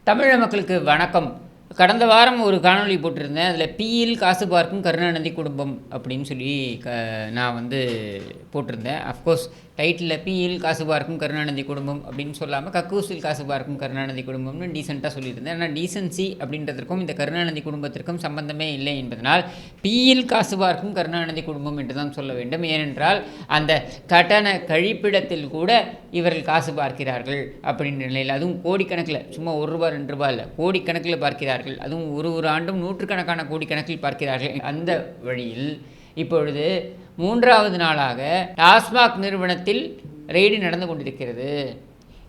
தமிழக மக்களுக்கு வணக்கம். கடந்த வாரம் ஒரு காணொளி போட்டிருந்தேன். அதில் பியில் காசு பார்க்கும் கருணாநிதி குடும்பம் அப்படின்னு சொல்லி நான் போட்டிருந்தேன். அஃப்கோர்ஸ் டைட்டிலில் பியில் காசு பார்க்கும் கருணாநிதி குடும்பம் அப்படின்னு சொல்லாமல் கக்கூசில் காசு பார்க்கும் கருணாநிதி குடும்பம்னு டீசெண்டாக சொல்லியிருந்தேன். ஆனால் டீசென்சி அப்படின்றதுக்கும் இந்த கருணாநிதி குடும்பத்திற்கும் சம்பந்தமே இல்லை என்பதனால் பியில் காசு பார்க்கும் கருணாநிதி குடும்பம் என்று தான் சொல்ல வேண்டும். ஏனென்றால் அந்த கட்டண கழிப்பிடத்தில் கூட இவர்கள் காசு பார்க்கிறார்கள் அப்படின்ற நிலையில், அதுவும் கோடிக்கணக்கில், சும்மா ₹1 ₹2 இல்லை, கோடிக்கணக்கில் பார்க்கிறார்கள். அதுவும் ஒரு ஆண்டும் நூற்றுக்கணக்கான கோடிக்கணக்கில் பார்க்கிறார்கள். அந்த வழியில் இப்பொழுது 3வது நாளாக டாஸ்மாக் நிறுவனத்தில் ரெய்டு நடந்து கொண்டிருக்கிறது.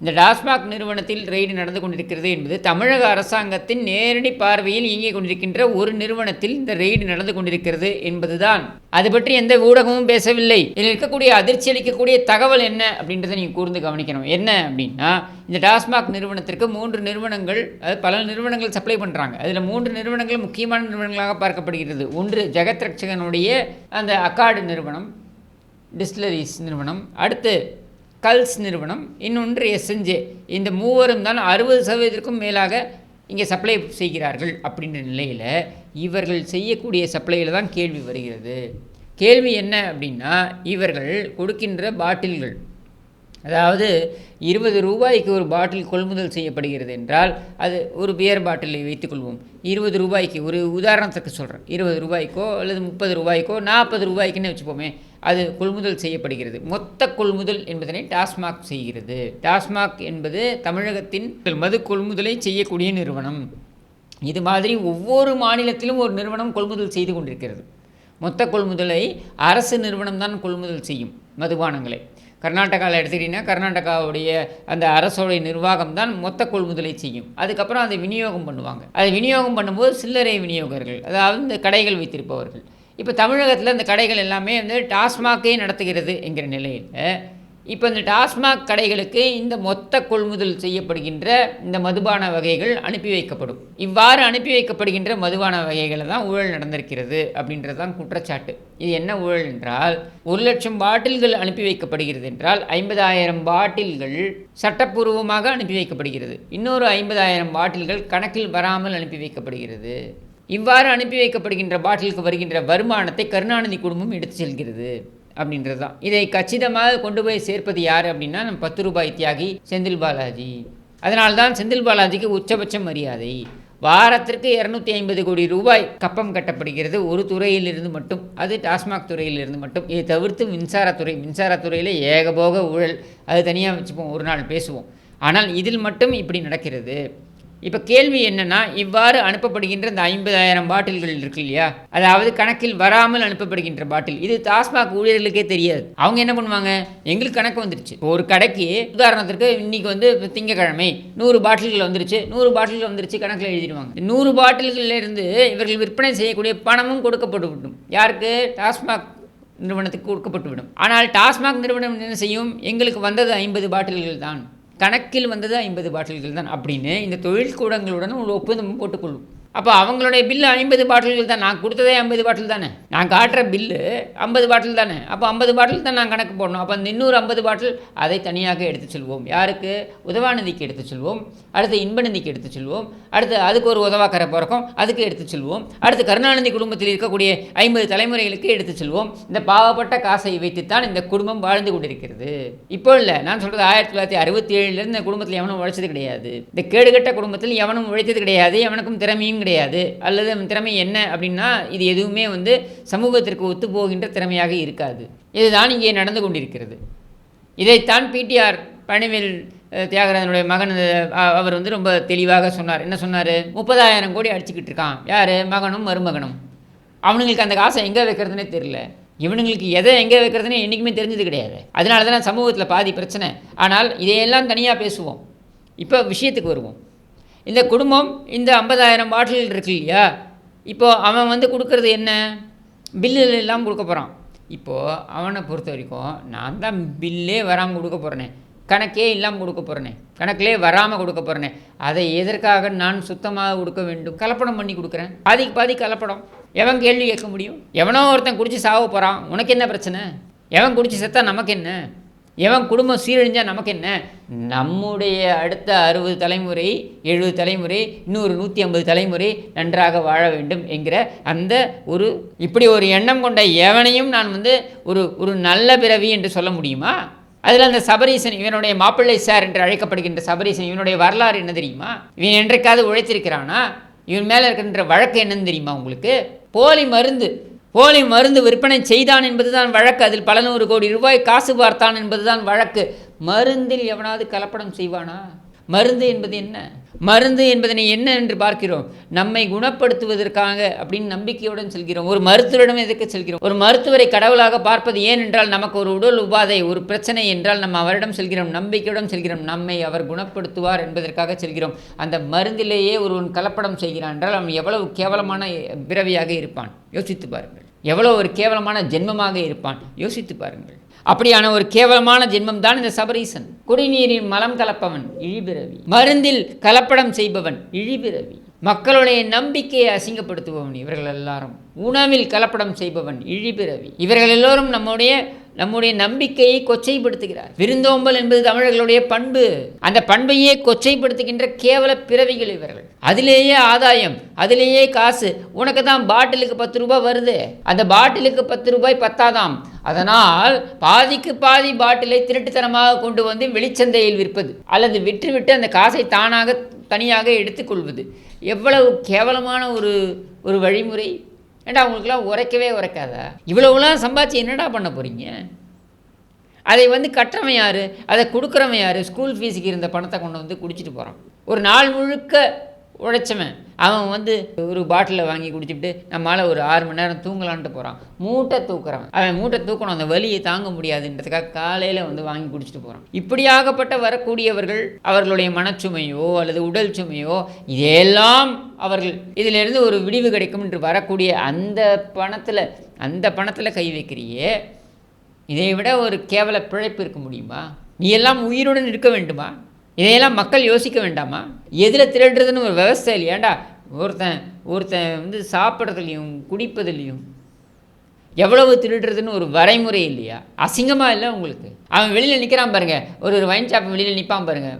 இந்த டாஸ்மாக் நிறுவனத்தில் ரெய்டு நடந்து கொண்டிருக்கிறது என்பது தமிழக அரசாங்கத்தின் நேரடி பார்வையில் இயங்கிக் கொண்டிருக்கின்ற ஒரு நிறுவனத்தில் இந்த ரெய்டு நடந்து கொண்டிருக்கிறது என்பதுதான். அது பற்றி எந்த ஊடகமும் பேசவில்லை. இதில் இருக்கக்கூடிய அதிர்ச்சி அளிக்கக்கூடிய தகவல் என்ன அப்படின்றத நீங்கள் கூர்ந்து கவனிக்கணும். என்ன அப்படின்னா, இந்த டாஸ்மாக் நிறுவனத்திற்கு 3 நிறுவனங்கள், பல நிறுவனங்கள் சப்ளை பண்ணுறாங்க. அதில் 3 நிறுவனங்கள் முக்கியமான நிறுவனங்களாக பார்க்கப்படுகிறது. ஒன்று ஜெகத் ரட்சகனுடைய அந்த அக்கார்டு நிறுவனம், டிஸ்டிலரிஸ் நிறுவனம், அடுத்து கல்ஸ் நிறுவனம், இன்னொன்று எஸ்என்ஜே. இந்த மூவரும் தான் 60% மேலாக இங்கே சப்ளை செய்கிறார்கள். அப்படின்ற நிலையில் இவர்கள் செய்யக்கூடிய சப்ளையில் தான் கேள்வி வருகிறது. கேள்வி என்ன அப்படின்னா, இவர்கள் கொடுக்கின்ற பாட்டில்கள், அதாவது ₹20 ஒரு பாட்டில் கொள்முதல் செய்யப்படுகிறது என்றால், அது ஒரு பியர் பாட்டிலை வைத்துக்கொள்வோம். ₹20, ஒரு உதாரணத்துக்கு சொல்கிறேன், ₹20 அல்லது ₹30 ₹40 வச்சுப்போமே, அது கொள்முதல் செய்யப்படுகிறது. மொத்த கொள்முதல் என்பதனை டாஸ்மாக் செய்கிறது. டாஸ்மாக் என்பது தமிழகத்தின் மது கொள்முதலை செய்யக்கூடிய நிறுவனம். இது மாதிரி ஒவ்வொரு மாநிலத்திலும் ஒரு நிறுவனம் கொள்முதல் செய்து கொண்டிருக்கிறது. மொத்த கொள்முதலை அரசு நிறுவனம் தான் கொள்முதல் செய்யும் மதுபானங்களை. கர்நாடகாவில் எடுத்துக்கிட்டிங்கன்னா, கர்நாடகாவுடைய அந்த அரசோடைய நிர்வாகம் தான் மொத்த கொள்முதலை செய்யும். அதுக்கப்புறம் அதை விநியோகம் பண்ணுவாங்க. அதை விநியோகம் பண்ணும்போது சில்லறை விநியோகர்கள், அதாவது இந்த கடைகள் வைத்திருப்பவர்கள். இப்போ தமிழகத்தில் இந்த கடைகள் எல்லாமே டாஸ்மாக்கே நடத்துகிறது என்கிற நிலையில், இப்போ இந்த டாஸ்மாக் கடைகளுக்கு இந்த மொத்த கொள்முதல் செய்யப்படுகின்ற இந்த மதுபான வகைகள் அனுப்பி வைக்கப்படும். இவ்வாறு அனுப்பி வைக்கப்படுகின்ற மதுபான வகைகளை தான் ஊழல் நடந்திருக்கிறது அப்படின்றது தான் குற்றச்சாட்டு. இது என்ன ஊழல் என்றால், 1,00,000 பாட்டில்கள் அனுப்பி வைக்கப்படுகிறது என்றால் 50,000 பாட்டில்கள் சட்டப்பூர்வமாக அனுப்பி வைக்கப்படுகிறது. இன்னொரு 50,000 பாட்டில்கள் கணக்கில் வராமல் அனுப்பி வைக்கப்படுகிறது. இவ்வாறு அனுப்பி வைக்கப்படுகின்ற பாட்டிலுக்கு வருகின்ற வருமானத்தை கருணாநிதி குடும்பம் எடுத்து செல்கிறது அப்படின்றது தான். இதை கச்சிதமாக கொண்டு போய் சேர்ப்பது யார் அப்படின்னா, நம்ம ₹10 தியாகி செந்தில் பாலாஜி. அதனால்தான் செந்தில் பாலாஜிக்கு உச்சபட்ச மரியாதை. வாரத்திற்கு ₹250 கோடி கப்பம் கட்டப்படுகிறது ஒரு துறையிலிருந்து மட்டும், அது டாஸ்மாக் துறையிலிருந்து மட்டும். இதை தவிர்த்து மின்சாரத்துறையில் ஏகபோக ஊழல், அது தனியாக வச்சுப்போம், ஒரு நாள் பேசுவோம். ஆனால் இதில் மட்டும் இப்படி நடக்கிறது. இப்போ கேள்வி என்னென்னா, இவ்வாறு அனுப்பப்படுகின்ற இந்த 50,000 பாட்டில்கள் இருக்கு இல்லையா, அதாவது கணக்கில் வராமல் அனுப்பப்படுகின்ற பாட்டில், இது டாஸ்மாக் ஊழியர்களுக்கே தெரியாது. அவங்க என்ன பண்ணுவாங்க, எங்களுக்கு கணக்கு வந்துருச்சு. ஒரு கடைக்கு உதாரணத்திற்கு இன்றைக்கி திங்கக்கிழமை 100 பாட்டில்கள் வந்துருச்சு, 100 பாட்டில்கள் வந்துருச்சு கணக்கில் எழுதிடுவாங்க. 100 பாட்டில்களிலிருந்து இவர்கள் விற்பனை செய்யக்கூடிய பணமும் கொடுக்கப்பட்டுவிடும். யாருக்கு? டாஸ்மாக் நிறுவனத்துக்கு கொடுக்கப்பட்டுவிடும். ஆனால் டாஸ்மாக் நிறுவனம் என்ன செய்யும், எங்களுக்கு வந்தது 50 பாட்டில்கள் தான், கணக்கில் வந்தது 50 பாட்டில்கள் தான் அப்படின்னு இந்த தொழில் கூடங்களுடன் ஒரு ஒப்பந்தம் போட்டுக்கொள்ளும். அப்போ அவங்களுடைய பில்லு 50 பாட்டில்கள் தான். நான் கொடுத்ததே 50 பாட்டில் தானே, நான் காட்டுற பில்லு 50 பாட்டில் தானே. அப்போ 50 பாட்டில் தான் நான் கணக்கு போடணும். அப்போ அந்த இன்னொரு 50 பாட்டில் அதை தனியாக எடுத்து செல்வோம். யாருக்கு? உதவாநிதிக்கு எடுத்து செல்வோம். அடுத்து இன்பநிதிக்கு எடுத்து செல்வோம். அடுத்து அதுக்கு ஒரு உதவாக்கரை பிறக்கும், அதுக்கு எடுத்து செல்வோம். அடுத்து கருணாநிதி குடும்பத்தில் இருக்கக்கூடிய 50 தலைமுறைகளுக்கு எடுத்து செல்வோம். இந்த பாவப்பட்ட காசை வைத்துத்தான் இந்த குடும்பம் வாழ்ந்து கொண்டிருக்கிறது. இப்போ இல்லை, நான் சொல்கிறது 1967 இந்த குடும்பத்தில் எவனும் உழைச்சது கிடையாது. இந்த கேடுகட்ட குடும்பத்தில் எவனும் உழைத்தது கிடையாது, எவனுக்கும் திறமையும் கிடையாது. அல்லது திறமை என்ன அப்படின்னா, இது எதுவுமே சமூகத்திற்கு ஒத்து போகின்ற திறமையாக இருக்காது. இதுதான் இங்கே நடந்து கொண்டிருக்கிறது. இதைத்தான் பிடிஆர் பழனிவேல் தியாகராஜனுடைய மகன் அவர் ரொம்ப தெளிவாக சொன்னார். என்ன சொன்னார்? 30,000 கோடி அடிச்சுக்கிட்டு இருக்கான். யார்? மகனும் மருமகனும். அவனுங்களுக்கு அந்த காசை எங்கே வைக்கிறதுனே தெரியல. இவனுங்களுக்கு எதை எங்கே வைக்கிறதுனே என்றைக்குமே தெரிஞ்சது கிடையாது. அதனால தான் சமூகத்தில் பாதி பிரச்சனை. ஆனால் இதையெல்லாம் தனியாக பேசுவோம். இப்போ விஷயத்துக்கு வருவோம். இந்த குடும்பம் இந்த 50,000 பாட்டில் இருக்கு இல்லையா, இப்போது அவன் கொடுக்கறது என்ன? பில்லு எல்லாம் கொடுக்க போகிறான். இப்போது அவனை பொறுத்த வரைக்கும், நான் தான் பில்லே வராமல் கொடுக்க போகிறேனே, கணக்கே இல்லாமல் கொடுக்க போகிறேனே, கணக்கிலே வராமல் கொடுக்க போகிறேனே, அதை எதற்காக நான் சுத்தமாக கொடுக்க வேண்டும்? கலப்படம் பண்ணி கொடுக்குறேன். பாதிக்கு பாதி கலப்படம். எவன் கேள்வி கேட்க முடியும்? எவனோ ஒருத்தன் குடித்து சாவ போகிறான், உனக்கு என்ன பிரச்சனை? எவன் குடித்து செத்தா நமக்கு என்ன? எவன் குடும்பம் சீரழிஞ்சால் நமக்கு என்ன? நம்முடைய அடுத்த 60 தலைமுறை 70 தலைமுறை இன்னொரு 150 தலைமுறை நன்றாக வாழ வேண்டும் என்கிற அந்த இப்படி ஒரு எண்ணம் கொண்ட எவனையும் நான் ஒரு நல்ல பிறவி என்று சொல்ல முடியுமா? அதில் அந்த சபரீசன், இவனுடைய மாப்பிள்ளை சார் என்று அழைக்கப்படுகின்ற சபரீசன், இவனுடைய வரலாறு என்ன தெரியுமா? இவன் என்றைக்காவது உழைத்திருக்கிறானா? இவன் மேலே இருக்கின்ற வழக்கு என்னன்னு தெரியுமா உங்களுக்கு? போலி மருந்து விற்பனை செய்தான் என்பதுதான் வழக்கு. அதில் பல 100 கோடி ரூபாய் காசு பார்த்தான் என்பதுதான் வழக்கு. மருந்தில் எவனாவது கலப்படம் செய்வானா? மருந்து என்பது என்ன? மருந்து என்பதனை என்ன என்று பார்க்கிறோம்? நம்மை குணப்படுத்துவதற்காக அப்படின்னு நம்பிக்கையுடன் செல்கிறோம். ஒரு மருத்துவரிடம் எதற்கு செல்கிறோம்? ஒரு மருத்துவரை கடவுளாக பார்ப்பது ஏன் என்றால், நமக்கு ஒரு உடல் உபாதை, ஒரு பிரச்சனை என்றால் நம்ம அவரிடம் செல்கிறோம், நம்பிக்கையுடன் செல்கிறோம். நம்மை அவர் குணப்படுத்துவார் என்பதற்காக செல்கிறோம். அந்த மருந்திலேயே ஒருவன் கலப்படம் செய்கிறான் என்றால் அவன் எவ்வளவு கேவலமான பிறவியாக இருப்பான் யோசித்து பாருங்கள். எவ்வளோ ஒரு கேவலமான ஜென்மமாக இருப்பான் யோசித்து பாருங்கள். அப்படியான ஒரு கேவலமான ஜென்மம் தான் இந்த சபரீசன். குடிநீரில் மலம் கலப்பவன் இழிபிறவி, மருந்தில் கலப்படம் செய்பவன் இழிபிறவி, மக்களுடைய நம்பிக்கையை அசிங்கப்படுத்துபவன் இவர்கள் எல்லாரும், உணவில் கலப்படம் செய்பவன் இழிபிறவி. இவர்கள் எல்லோரும் நம்முடைய நம்பிக்கையை கொச்சைப்படுத்துகிறார். விருந்தோம்பல் என்பது தமிழர்களுடைய பண்பு. அந்த பண்பையே கொச்சைப்படுத்துகின்ற கேவல பிறவிகள் இவர்கள். அதிலேயே ஆதாயம், அதிலேயே காசு. உனக்கு தான் பாட்டிலுக்கு 10 ரூபாய் வருது, அந்த பாட்டிலுக்கு 10 ரூபாய் பத்தாதாம். அதனால் பாதிக்கு பாதி பாட்டிலை திருட்டுத்தனமாக கொண்டு வந்து வெளிச்சந்தையில் விற்பது, அல்லது விற்றுவிட்டு அந்த காசை தனியாக எடுத்துக்கொள்வது. எவ்வளவு கேவலமான ஒரு வழிமுறை! ஏண்டா அவங்களுக்குலாம் உரைக்காதா? இவ்வளவுலாம் சம்பாதிச்சு என்னடா பண்ண போகிறீங்க? அதை கட்டுறவன் யார்? அதை கொடுக்குறவன் யார்? ஸ்கூல் ஃபீஸுக்கு இருந்த பணத்தை கொண்டு வந்து குடிச்சிட்டு போகிறான். ஒரு நாள் முழுக்க உழைச்சவன் அவன் ஒரு பாட்டிலை வாங்கி குடிச்சுட்டு நம்மளால் ஒரு 6 மணி நேரம் தூங்கலான்ட்டு போகிறான். மூட்டை தூக்குறான். அவன் மூட்டை தூக்கணும், அந்த வலியை தாங்க முடியாதுன்றதுக்காக காலையில் வாங்கி குடிச்சிட்டு போகிறான். இப்படியாகப்பட்ட வரக்கூடியவர்கள் அவர்களுடைய மனச்சுமையோ அல்லது உடல் சுமையோ இதையெல்லாம் அவர்கள் இதிலிருந்து ஒரு விடிவு கிடைக்கும் என்று வரக்கூடிய அந்த பணத்தில் கை வைக்கிறியே, இதை விட ஒரு கேவல பிழைப்பு இருக்க முடியுமா? நீ எல்லாம் உயிருடன் இருக்க வேண்டுமா? இதையெல்லாம் மக்கள் யோசிக்க வேண்டாமா? எதில் திருடுறதுன்னு ஒரு விவசாய இல்லையாண்டா? ஒருத்தன் சாப்பிட்றதுலையும் குடிப்பதுலையும் எவ்வளவு திருடுறதுன்னு ஒரு வரைமுறை இல்லையா? அசிங்கமாக இல்லை உங்களுக்கு? அவன் வெளியில் நிற்கிறான் பாருங்க, ஒரு வைன் ஷாப் வெளியில் நிற்பான் பாருங்க,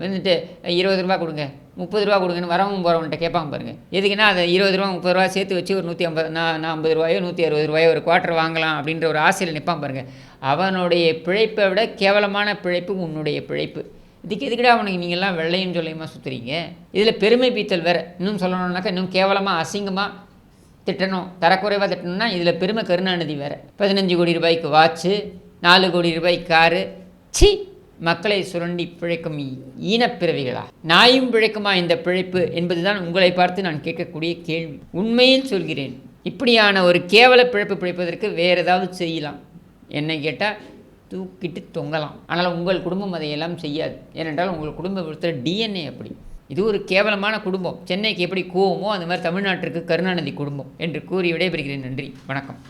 20 ரூபா கொடுங்க 30 ரூபா கொடுங்கன்னு வரவும் போகிறவன்கிட்ட கேட்பாங்க பாருங்க. எதுக்குன்னா அதை 20 ரூபா 30 ரூபா சேர்த்து வச்சு ஒரு 150 ரூபாயோ 160 ரூபாயோ ஒரு குவார்ட்டர் வாங்கலாம் அப்படின்ற ஒரு ஆசையில் நிற்பான் பாருங்க. அவனுடைய பிழைப்பை விட கேவலமான பிழைப்பு உன்னுடைய பிழைப்பு. இதுக்கு எதுக்கிட்ட அவனுக்கு நீங்கள்லாம் வெள்ளையும் சொல்லையுமா சுற்றுறீங்க? இதில் பெருமை பீத்தல் வேறு. இன்னும் சொல்லணுன்னாக்கா இன்னும் கேவலமாக அசிங்கமாக திட்டணும், தரக்குறைவாக திட்டணும்னா இதில் பெருமை கருணாநிதி வேறு. 15 கோடி ரூபாய்க்கு வாட்சு, 4 கோடி ரூபாய்க்கு காரு. மக்களை சுரண்டி பிழைக்கும் ஈனப்பிறவிகளா? நாயும் பிழைக்குமா இந்த பிழைப்பு என்பதுதான் உங்களை பார்த்து நான் கேட்கக்கூடிய கேள்வி. உண்மையில் சொல்கிறேன், இப்படியான ஒரு கேவல பிழைப்பு பிழைப்பதற்கு வேறு ஏதாவது செய்யலாம். என்னை கேட்டால் தூக்கிட்டு தொங்கலாம். ஆனால் உங்கள் குடும்பம் அதையெல்லாம் செய்யாது. ஏனென்றால் உங்கள் குடும்பத்தில் டிஎன்ஏ அப்படி. இது ஒரு கேவலமான குடும்பம். சென்னைக்கு எப்படி கோவமோ அந்த மாதிரி தமிழ்நாட்டிற்கு கருணாநிதி குடும்பம் என்று கூறி விடைபெறுகிறேன். நன்றி, வணக்கம்.